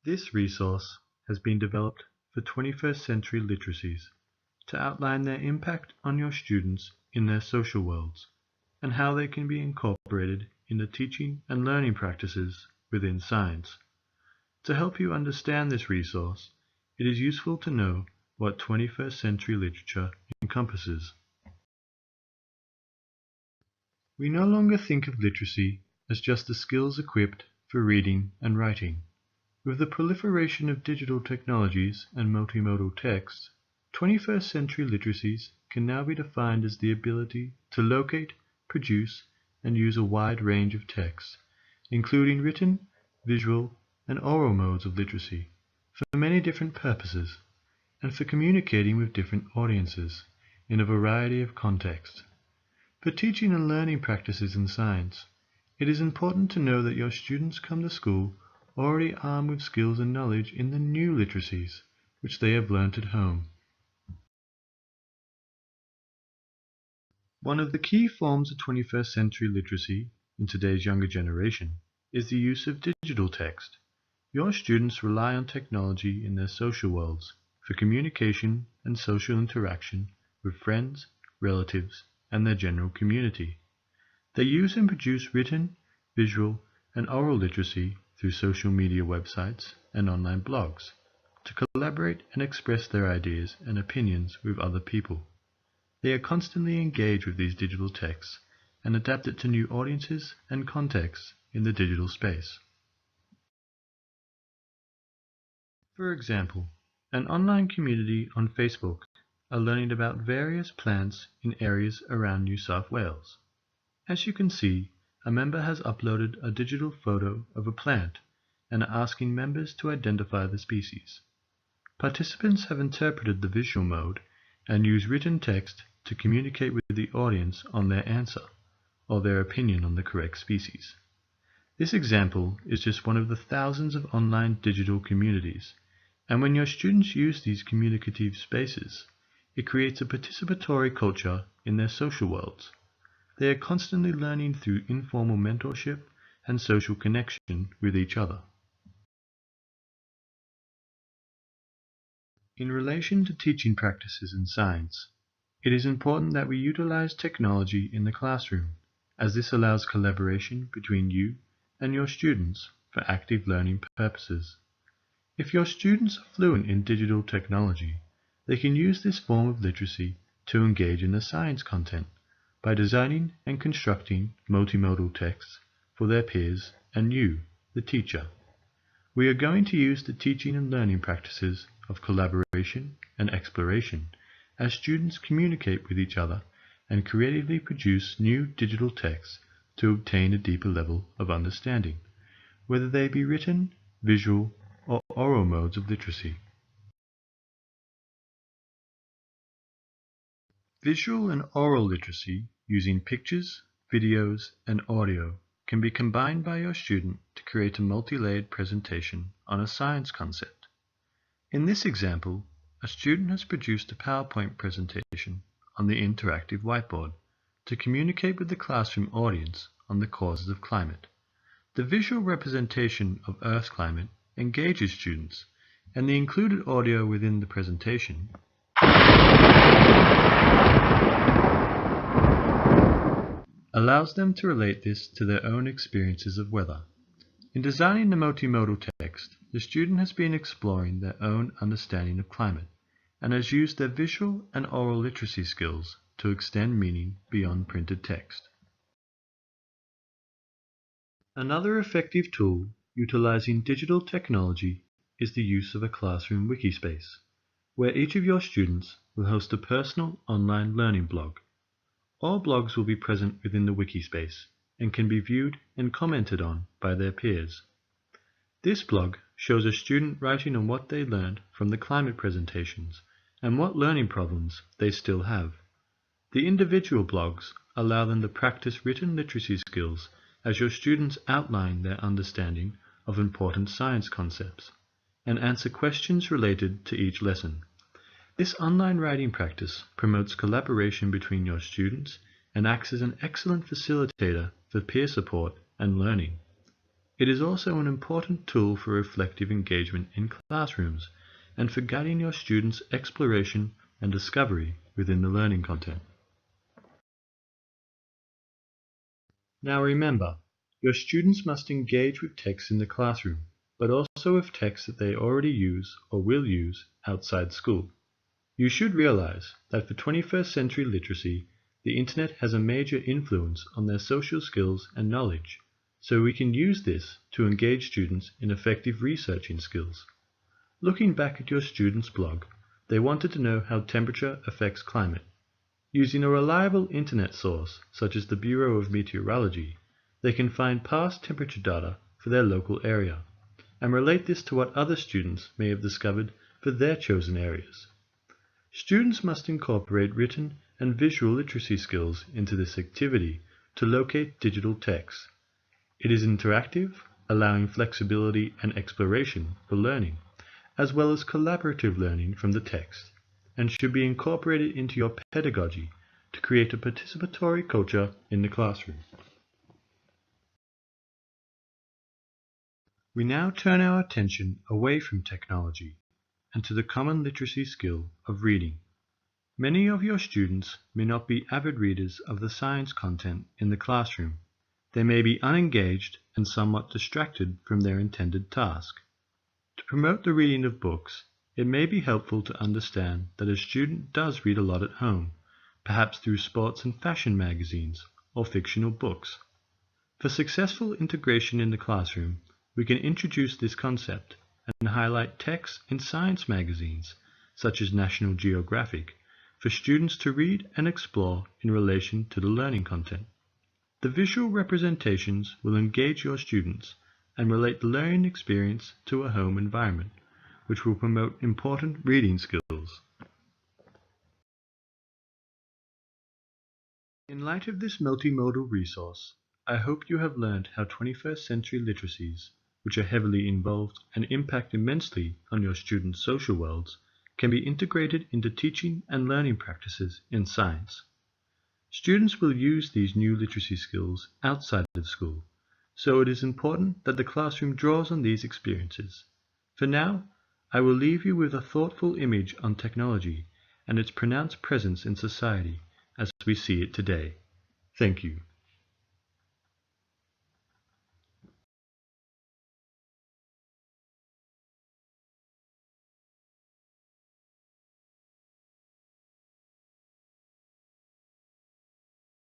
This resource has been developed for 21st century literacies to outline their impact on your students in their social worlds and how they can be incorporated in the teaching and learning practices within science. To help you understand this resource, it is useful to know what 21st century literature encompasses. We no longer think of literacy as just the skills equipped for reading and writing. With the proliferation of digital technologies and multimodal texts, 21st century literacies can now be defined as the ability to locate, produce, and use a wide range of texts, including written, visual, and oral modes of literacy, for many different purposes, and for communicating with different audiences in a variety of contexts. For teaching and learning practices in science, it is important to know that your students come to school already armed with skills and knowledge in the new literacies, which they have learnt at home. One of the key forms of 21st century literacy in today's younger generation is the use of digital text. Your students rely on technology in their social worlds for communication and social interaction with friends, relatives, and their general community. They use and produce written, visual, and oral literacy through social media websites and online blogs to collaborate and express their ideas and opinions with other people. They are constantly engaged with these digital texts and adapt it to new audiences and contexts in the digital space. For example, an online community on Facebook are learning about various plants in areas around New South Wales. As you can see, a member has uploaded a digital photo of a plant and are asking members to identify the species. Participants have interpreted the visual mode and use written text to communicate with the audience on their answer or their opinion on the correct species. This example is just one of the thousands of online digital communities, and when your students use these communicative spaces, it creates a participatory culture in their social worlds. They are constantly learning through informal mentorship and social connection with each other. In relation to teaching practices in science, it is important that we utilize technology in the classroom, as this allows collaboration between you and your students for active learning purposes. If your students are fluent in digital technology, they can use this form of literacy to engage in the science content by designing and constructing multimodal texts for their peers and you, the teacher. We are going to use the teaching and learning practices of collaboration and exploration as students communicate with each other and creatively produce new digital texts to obtain a deeper level of understanding, whether they be written, visual, or oral modes of literacy. Visual and oral literacy using pictures, videos, and audio can be combined by your student to create a multi-layered presentation on a science concept. In this example, a student has produced a PowerPoint presentation on the interactive whiteboard to communicate with the classroom audience on the causes of climate. The visual representation of Earth's climate engages students, and the included audio within the presentation allows them to relate this to their own experiences of weather. In designing the multimodal text, the student has been exploring their own understanding of climate and has used their visual and oral literacy skills to extend meaning beyond printed text. Another effective tool utilizing digital technology is the use of a classroom wiki space, where each of your students will host a personal online learning blog. All blogs will be present within the wiki space and can be viewed and commented on by their peers. This blog shows a student writing on what they learned from the climate presentations and what learning problems they still have. The individual blogs allow them to practice written literacy skills as your students outline their understanding of important science concepts and answer questions related to each lesson. This online writing practice promotes collaboration between your students and acts as an excellent facilitator for peer support and learning. It is also an important tool for reflective engagement in classrooms and for guiding your students' exploration and discovery within the learning content. Now remember, your students must engage with text in the classroom, but also with text that they already use or will use outside school. You should realize that for 21st century literacy, the internet has a major influence on their social skills and knowledge, so we can use this to engage students in effective researching skills. Looking back at your students' blog, they wanted to know how temperature affects climate. Using a reliable internet source, such as the Bureau of Meteorology, they can find past temperature data for their local area, and relate this to what other students may have discovered for their chosen areas. Students must incorporate written and visual literacy skills into this activity to locate digital text. It is interactive, allowing flexibility and exploration for learning, as well as collaborative learning from the text, and should be incorporated into your pedagogy to create a participatory culture in the classroom. We now turn our attention away from technology and to the common literacy skill of reading. Many of your students may not be avid readers of the science content in the classroom. They may be unengaged and somewhat distracted from their intended task. To promote the reading of books, it may be helpful to understand that a student does read a lot at home, perhaps through sports and fashion magazines or fictional books. For successful integration in the classroom, we can introduce this concept and highlight texts in science magazines, such as National Geographic, for students to read and explore in relation to the learning content. The visual representations will engage your students and relate the learning experience to a home environment, which will promote important reading skills. In light of this multimodal resource, I hope you have learned how 21st century literacies, which are heavily involved and impact immensely on your students' social worlds, can be integrated into teaching and learning practices in science. Students will use these new literacy skills outside of school, so it is important that the classroom draws on these experiences. For now, I will leave you with a thoughtful image on technology and its pronounced presence in society as we see it today. Thank you.